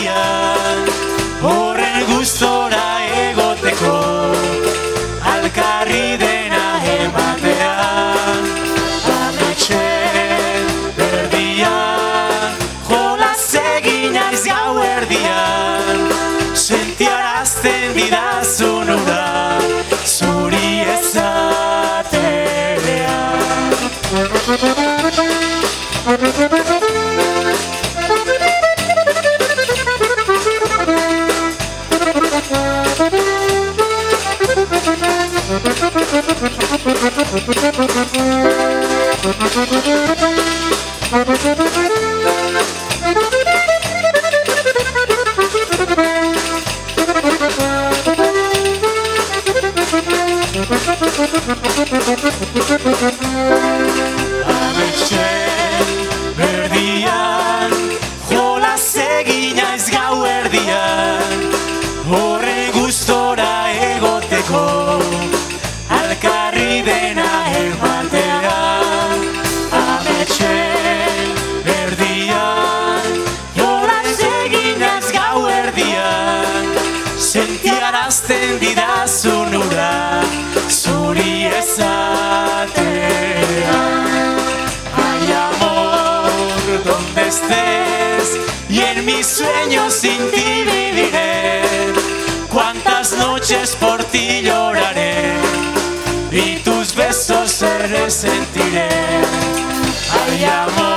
gauerdian, horren gustora egoteko, alkarri dena ematean. Ametxen berdian, jolaz egin naiz gauerdian, sentiarazten didazun ura, zuri ezatean. Ametxen berdian, jolaz egin naiz gauerdian, horren gustora egoteko, alkarri dena ematean. Ametxen berdian, jolaz egin naiz gauerdian, sentiarazten didazun ura, zuri ezatean. Ay amor, donde estés, y en mis sueños sin ti viviré, cuántas noches por ti lloraré, y tus besos resentiré. Ay amor,